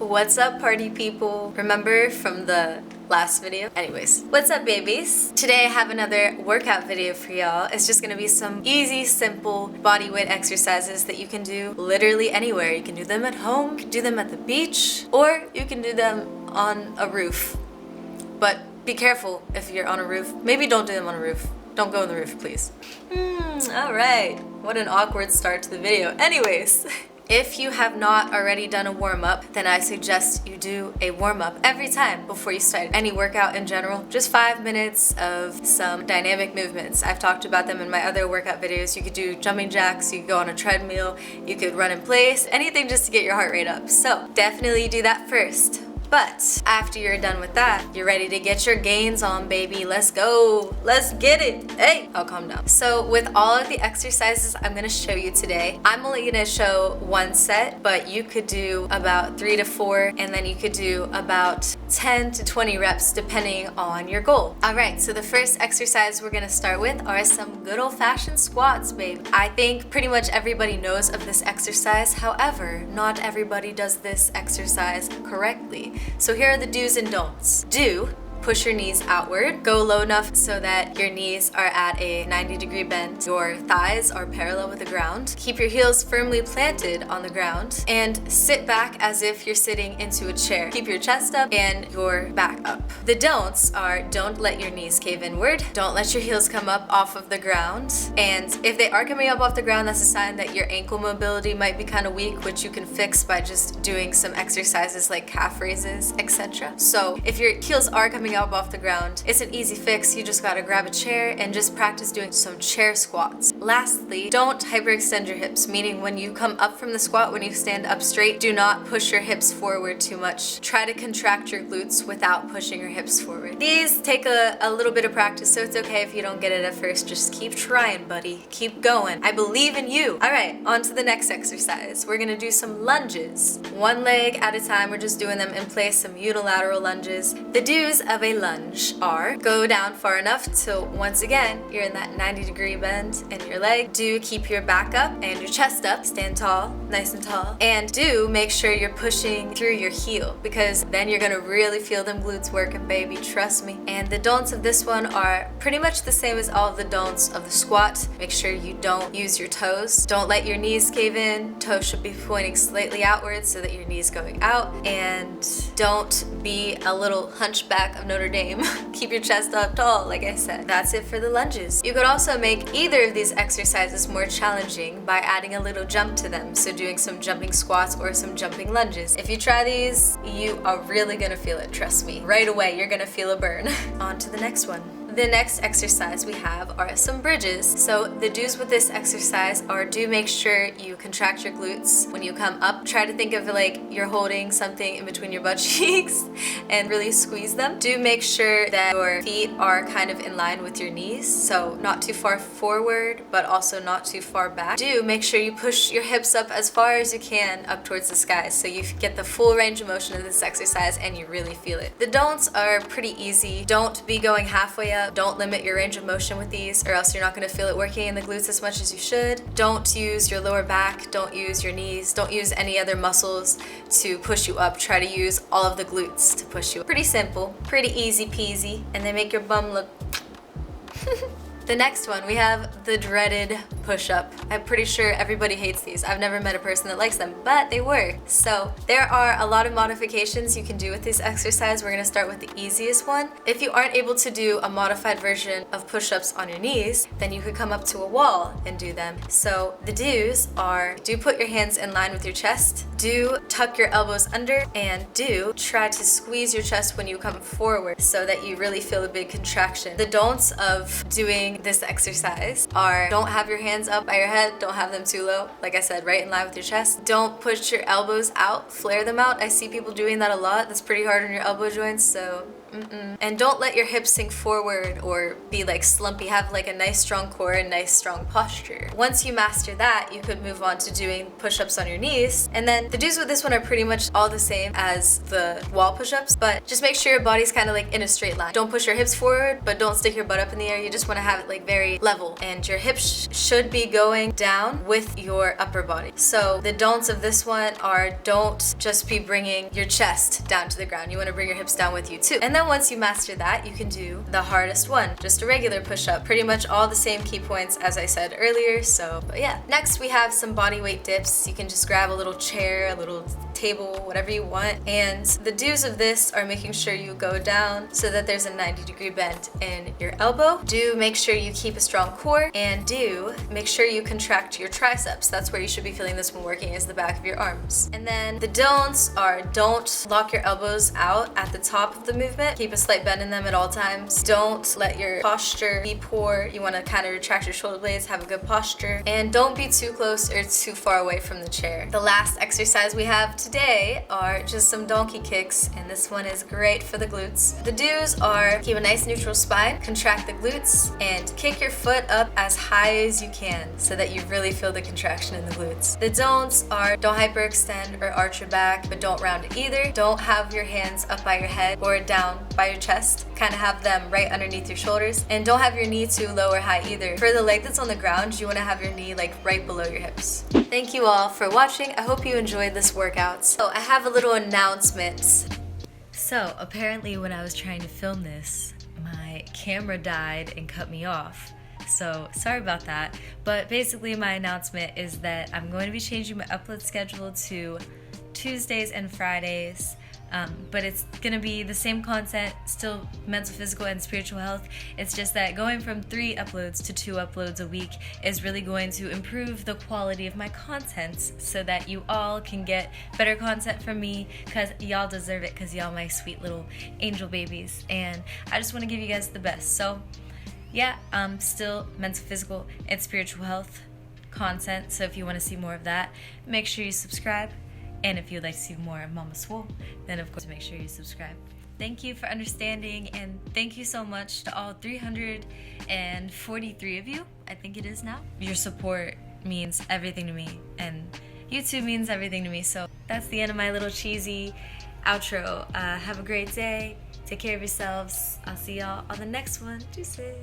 What's up, party people? Remember from the last video? Anyways, what's up, babies? Today I have another workout video for y'all. It's just gonna be some easy, simple body weight exercises that you can do literally anywhere. You can do them at home, you can do them at the beach, or you can do them on a roof. But be careful if you're on a roof. Maybe don't do them on a roof. Don't go on the roof, please. Alright. What an awkward start to the video. Anyways. If you have not already done a warm-up, then I suggest you do a warm-up every time before you start any workout in general. Just 5 minutes of some dynamic movements. I've talked about them in my other workout videos. You could do jumping jacks, you could go on a treadmill, you could run in place, anything just to get your heart rate up. So definitely do that first. But after you're done with that, you're ready to get your gains on, baby. Let's go. Let's get it. Hey, I'll calm down. So with all of the exercises I'm gonna show you today, I'm only gonna show one set, but you could do about 3 to 4, and then you could do about 10 to 20 reps depending on your goal. All right, so the first exercise we're gonna start with are some good old-fashioned squats, babe. I think pretty much everybody knows of this exercise. However, not everybody does this exercise correctly. So here are the do's and don'ts. Do: push your knees outward. Go low enough so that your knees are at a 90-degree bend. Your thighs are parallel with the ground. Keep your heels firmly planted on the ground and sit back as if you're sitting into a chair. Keep your chest up and your back up. The don'ts are: don't let your knees cave inward. Don't let your heels come up off of the ground. And if they are coming up off the ground, that's a sign that your ankle mobility might be kind of weak, which you can fix by just doing some exercises like calf raises, etc. So if your heels are coming up off the ground, it's an easy fix. You just gotta grab a chair and just practice doing some chair squats. Lastly, don't hyperextend your hips, meaning when you come up from the squat, when you stand up straight, do not push your hips forward too much. Try to contract your glutes without pushing your hips forward. These take a little bit of practice, so it's okay if you don't get it at first. Just keep trying, buddy. Keep going. I believe in you. All right, on to the next exercise. We're gonna do some lunges. One leg at a time. We're just doing them in place, some unilateral lunges. The do's of a lunge are: go down far enough till once again you're in that 90-degree bend in your leg. Do keep your back up and your chest up. Stand tall, nice and tall. And do make sure you're pushing through your heel, because then you're gonna really feel them glutes working, baby. Trust me. And the don'ts of this one are pretty much the same as all of the don'ts of the squat. Make sure you don't use your toes. Don't let your knees cave in. Toes should be pointing slightly outwards so that your knees going out. And don't be a little hunchback of Notre Dame. Keep your chest up tall, like I said. That's it for the lunges. You could also make either of these exercises more challenging by adding a little jump to them. So doing some jumping squats or some jumping lunges. If you try these, you are really gonna feel it, trust me. Right away, you're gonna feel a burn. On to the next one. The next exercise we have are some bridges. So the do's with this exercise are: do make sure you contract your glutes when you come up. Try to think of it like you're holding something in between your butt cheeks and really squeeze them. Do make sure that your feet are kind of in line with your knees, so not too far forward but also not too far back. Do make sure you push your hips up as far as you can up towards the sky so you get the full range of motion of this exercise and you really feel it. The don'ts are pretty easy. Don't be going halfway up. Don't limit your range of motion with these, or else you're not going to feel it working in the glutes as much as you should. Don't use your lower back, don't use your knees, don't use any other muscles to push you up. Try to use all of the glutes to push you up. Pretty simple, pretty easy peasy, and they make your bum look The next one, we have the dreaded push-up. I'm pretty sure everybody hates these. I've never met a person that likes them, but they work. So there are a lot of modifications you can do with this exercise. We're gonna start with the easiest one. If you aren't able to do a modified version of push-ups on your knees, then you could come up to a wall and do them. So the do's are: do put your hands in line with your chest, do tuck your elbows under, and do try to squeeze your chest when you come forward so that you really feel a big contraction. The don'ts of doing this exercise are: don't have your hands up by your head, don't have them too low, like I said, right in line with your chest. Don't push your elbows out, flare them out. I see people doing that a lot. That's pretty hard on your elbow joints, so And don't let your hips sink forward or be like slumpy. Have like a nice strong core and nice strong posture. Once you master that, you could move on to doing push-ups on your knees. And then the do's with this one are pretty much all the same as the wall push-ups, but just make sure your body's kind of like in a straight line. Don't push your hips forward, but don't stick your butt up in the air. You just want to have it like very level, and your hips should be going down with your upper body. So the don'ts of this one are, don't just be bringing your chest down to the ground. You want to bring your hips down with you too. And then once you master that, you can do the hardest one, just a regular push-up. Pretty much all the same key points as I said earlier. So, but yeah. Next we have some body weight dips. You can just grab a little chair, a little table, whatever you want. And the do's of this are making sure you go down so that there's a 90-degree bend in your elbow. Do make sure you keep a strong core, and do make sure you contract your triceps. That's where you should be feeling this one working, is the back of your arms. And then the don'ts are, don't lock your elbows out at the top of the movement. Keep a slight bend in them at all times. Don't let your posture be poor. You want to kind of retract your shoulder blades, have a good posture, and don't be too close or too far away from the chair. The last exercise we have today are just some donkey kicks, and this one is great for the glutes. The do's are, keep a nice neutral spine, contract the glutes, and kick your foot up as high as you can so that you really feel the contraction in the glutes. The don'ts are, don't hyperextend or arch your back, but don't round it either. Don't have your hands up by your head or down by your chest. Kind of have them right underneath your shoulders, and don't have your knee too low or high either. For the leg that's on the ground, you want to have your knee like right below your hips. Thank you all for watching. I hope you enjoyed this workout. So I have a little announcement. So apparently when I was trying to film this, my camera died and cut me off. So sorry about that. But basically my announcement is that I'm going to be changing my upload schedule to Tuesdays and Fridays. But it's gonna be the same content, still mental, physical, and spiritual health. It's just that going from 3 uploads to 2 uploads a week is really going to improve the quality of my content so that you all can get better content from me, because y'all deserve it, because y'all my sweet little angel babies, and I just want to give you guys the best. So yeah, still mental, physical, and spiritual health content, so if you want to see more of that, make sure you subscribe. And if you'd like to see more of MamaSwole, then of course make sure you subscribe. Thank you for understanding, and thank you so much to all 343 of you, I think it is now. Your support means everything to me, and YouTube means everything to me. So that's the end of my little cheesy outro. Have a great day. Take care of yourselves. I'll see y'all on the next one. Deuces.